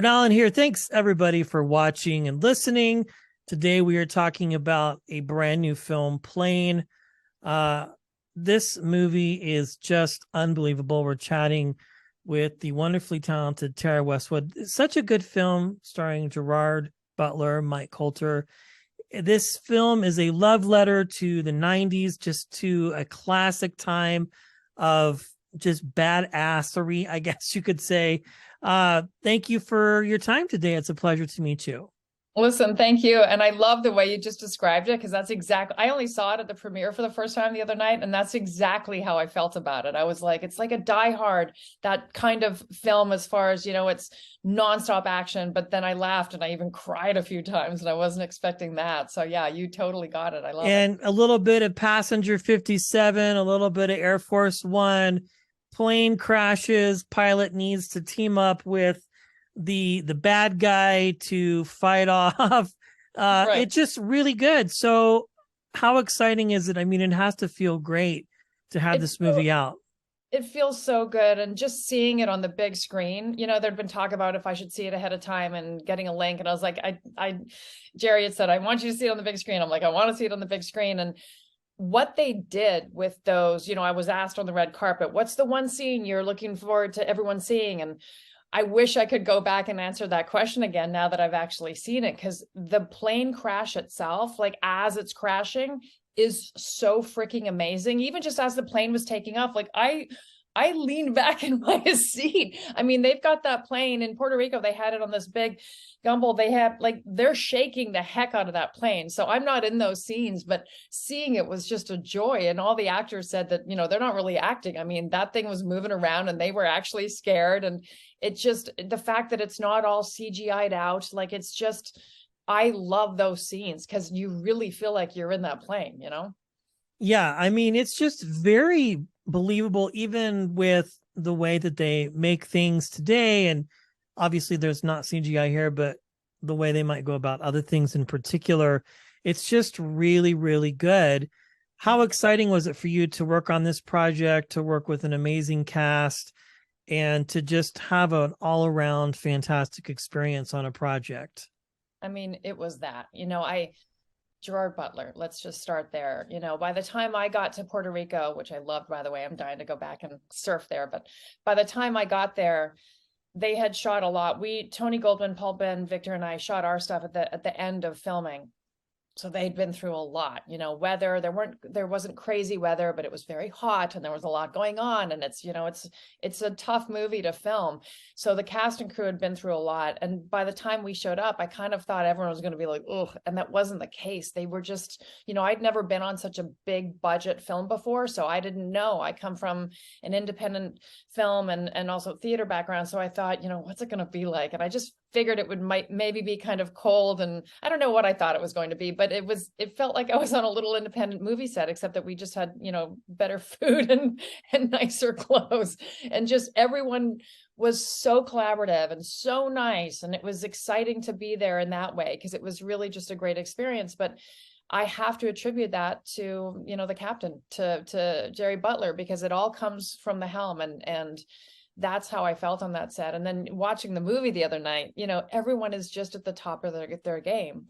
Allen here. Thanks everybody for watching and listening. Today we are talking about a brand new film, Plane. Uh, this movie is just unbelievable. We're chatting with the wonderfully talented Tara Westwood. It's such a good film starring Gerard Butler, Mike Coulter. This film is a love letter to the 90s, just to a classic time of just badassery, I guess you could say. Thank you for your time today. It's a pleasure to meet you. Listen, thank you. And I love the way you just described it, because that's exactly, I only saw it at the premiere for the first time the other night, and that's exactly how I felt about it. I was like, it's like a Die Hard, that kind of film as far as, it's nonstop action, but then I laughed and I even cried a few times and I wasn't expecting that. So yeah, you totally got it. I love it. And a little bit of Passenger 57, a little bit of Air Force One. Plane crashes, pilot needs to team up with the bad guy to fight off. Right. It's just really good. So how exciting is it? I mean, it has to feel great to have this movie out. It feels so good. And just seeing it on the big screen, there'd been talk about if I should see it ahead of time and getting a link. And I was like, Jerry had said, I want you to see it on the big screen. I'm like, I want to see it on the big screen. And what they did with those, I was asked on the red carpet, what's the one scene you're looking forward to everyone seeing? And I wish I could go back and answer that question again now that I've actually seen it, because the plane crash itself, like as it's crashing, is so freaking amazing. Even just as the plane was taking off, like I leaned back in my seat. I mean, they've got that plane in Puerto Rico. They had it on this big gumball. They have, like, they're shaking the heck out of that plane. So I'm not in those scenes, but seeing it was just a joy. And all the actors said that, they're not really acting. I mean, that thing was moving around and they were actually scared. And it just, the fact that it's not all CGI'd out, like, it's just, I love those scenes because you really feel like you're in that plane, Yeah, I mean, it's just very believable, even with the way that they make things today. And obviously there's not CGI here, but the way they might go about other things in particular, it's just really, really good. How exciting was it for you to work on this project, to work with an amazing cast, and to just have an all-around fantastic experience on a project? I mean, it was that, Gerard Butler, let's just start there. By the time I got to Puerto Rico, which I loved, by the way, I'm dying to go back and surf there. But by the time I got there, they had shot a lot. Tony Goldwyn, Paul Ben, Victor, and I shot our stuff at the end of filming. So they'd been through a lot, weather, there wasn't crazy weather, but it was very hot and there was a lot going on. And it's a tough movie to film. So the cast and crew had been through a lot. And by the time we showed up, I kind of thought everyone was going to be like, ugh. And that wasn't the case. They were just, I'd never been on such a big budget film before. So I didn't know. I come from an independent film and also theater background. So I thought, what's it going to be like? And I just figured it might maybe be kind of cold, and I don't know what I thought it was going to be, but it felt like I was on a little independent movie set, except that we just had, better food and nicer clothes, and just everyone was so collaborative and so nice. And it was exciting to be there in that way, because it was really just a great experience. But I have to attribute that to, the captain, to Jerry Butler, because it all comes from the helm, and that's how I felt on that set. And then watching the movie the other night, everyone is just at the top of their game.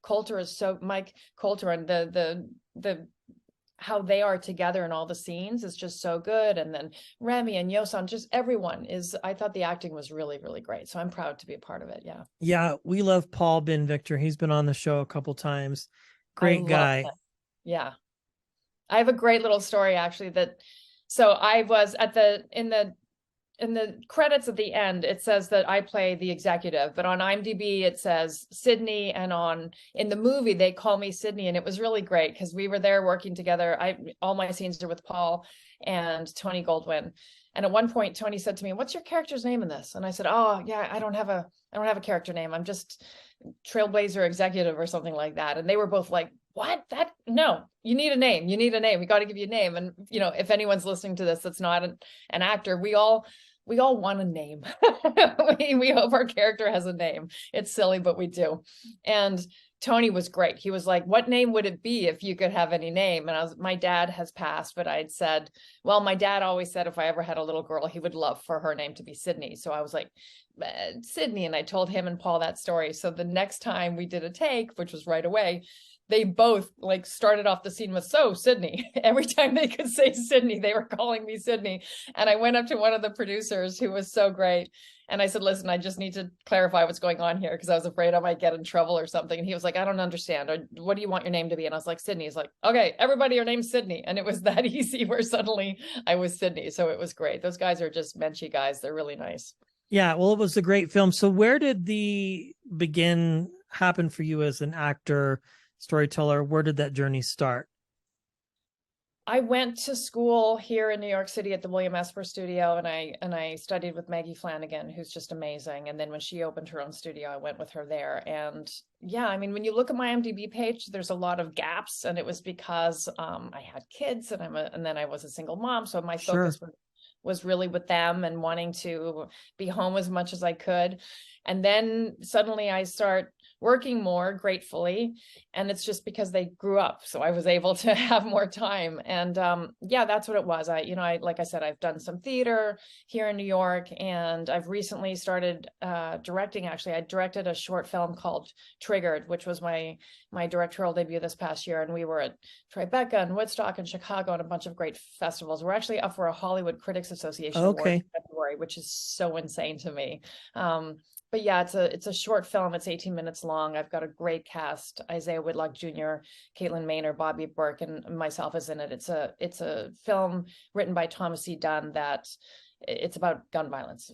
Coulter is Mike Coulter, and the how they are together in all the scenes is just so good. And then Remy and Yosan, just everyone I thought the acting was really, really great. So I'm proud to be a part of it. Yeah. Yeah. We love Paul Ben Victor. He's been on the show a couple times. Great guy. Yeah. I have a great little story actually so I was in the credits at the end, it says that I play the executive, but on IMDb, it says Sydney, and in the movie, they call me Sydney. And it was really great because we were there working together. All my scenes are with Paul and Tony Goldwyn. And at one point, Tony said to me, "What's your character's name in this?" And I said, "Oh yeah, I don't have a character name. I'm just Trailblazer Executive or something like that." And they were both like, "What? No, you need a name. You need a name. We got to give you a name." And, if anyone's listening to this, that's not an actor, we all want a name. we hope our character has a name. It's silly, but we do. And Tony was great. He was like, what name would it be if you could have any name? And my dad has passed, but I'd said, well, my dad always said if I ever had a little girl, he would love for her name to be Sydney. So I was like, Sydney. And I told him and Paul that story. So the next time we did a take, which was right away, they both like started off the scene with, so Sydney. Every time they could say Sydney, they were calling me Sydney. And I went up to one of the producers who was so great. And I said, listen, I just need to clarify what's going on here because I was afraid I might get in trouble or something. And he was like, I don't understand. Or what do you want your name to be? And I was like, Sydney. He's like, okay, everybody, your name's Sydney. And it was that easy where suddenly I was Sydney. So it was great. Those guys are just Menchie guys. They're really nice. Yeah, well, it was a great film. So where did the begin happen for you as an actor, storyteller? Where did that journey start? I went to school here in New York City at the William Esper Studio, and I studied with Maggie Flanagan, who's just amazing. And then when she opened her own studio, I went with her there. And yeah, I mean, when you look at my IMDb page, there's a lot of gaps, and it was because I had kids, and then I was a single mom, so my focus was really with them and wanting to be home as much as I could. And then suddenly I start working more, gratefully, and it's just because they grew up, so I was able to have more time. And yeah, that's what it was. I like I said, I've done some theater here in New York, and I've recently started directing. Actually, I directed a short film called Triggered, which was my directorial debut this past year, and we were at Tribeca and Woodstock and Chicago and a bunch of great festivals. We're actually up for a Hollywood Critics Association award in February, which is so insane to me. But yeah, it's a short film. It's 18 minutes long. I've got a great cast: Isaiah Whitlock Jr., Caitlin Maynor, Bobby Burke, and myself is in it. It's a film written by Thomas E. Dunn that it's about gun violence.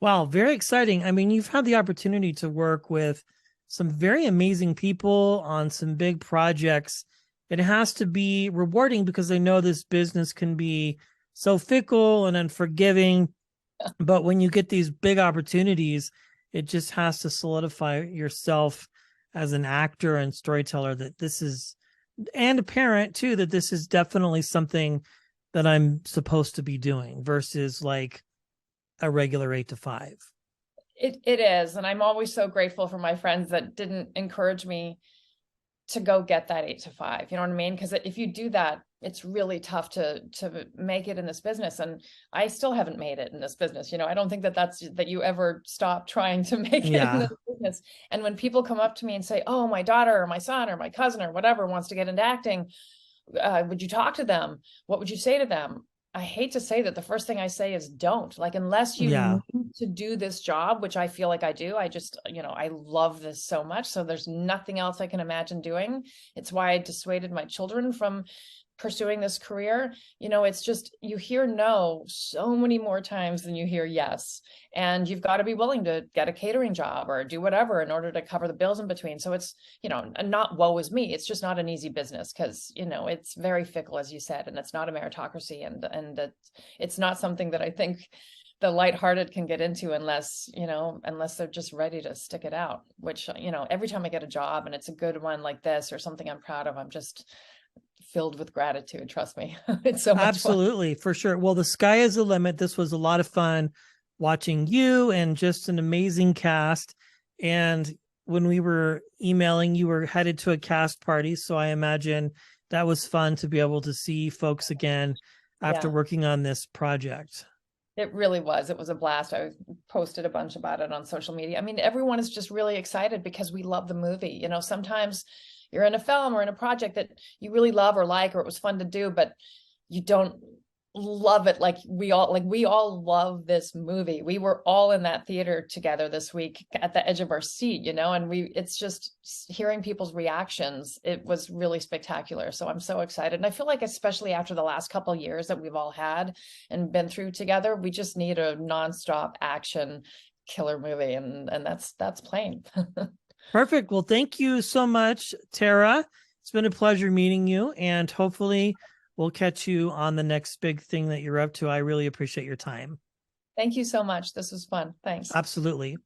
Wow, very exciting. I mean, you've had the opportunity to work with some very amazing people on some big projects. It has to be rewarding because I know this business can be so fickle and unforgiving. But when you get these big opportunities, it just has to solidify yourself as an actor and storyteller that this is, and a parent too, that this is definitely something that I'm supposed to be doing versus like a regular 8 to 5. It is. And I'm always so grateful for my friends that didn't encourage me to go get that 8 to 5. You know what I mean? Because if you do that, it's really tough to make it in this business. And I still haven't made it in this business. You know, I don't think that you ever stop trying to make it in this business. And when people come up to me and say, oh, my daughter or my son or my cousin or whatever wants to get into acting, would you talk to them? What would you say to them? I hate to say that the first thing I say is don't. Like, unless you need to do this job, which I feel like I do, I just, I love this so much. So there's nothing else I can imagine doing. It's why I dissuaded my children from pursuing this career. It's just, you hear no so many more times than you hear yes. And you've got to be willing to get a catering job or do whatever in order to cover the bills in between. So it's, not woe is me. It's just not an easy business because, it's very fickle, as you said, and it's not a meritocracy. And it's not something that I think the lighthearted can get into unless they're just ready to stick it out, which, every time I get a job and it's a good one like this or something I'm proud of, I'm just filled with gratitude. Trust me. It's so much Absolutely, fun. For sure. Well, the sky is the limit. This was a lot of fun watching you and just an amazing cast. And when we were emailing, you were headed to a cast party. So I imagine that was fun to be able to see folks again after working on this project. It really was. It was a blast. I posted a bunch about it on social media. I mean, everyone is just really excited because we love the movie. Sometimes you're in a film or in a project that you really love or like, or it was fun to do, but you don't love it like we all love this movie. We were all in that theater together this week at the edge of our seat, and it's just hearing people's reactions. It was really spectacular. So I'm so excited. And I feel like, especially after the last couple of years that we've all had and been through together, we just need a nonstop action killer movie. And that's plain. Perfect. Well, thank you so much, Tara. It's been a pleasure meeting you, and hopefully we'll catch you on the next big thing that you're up to. I really appreciate your time. Thank you so much. This was fun. Thanks. Absolutely.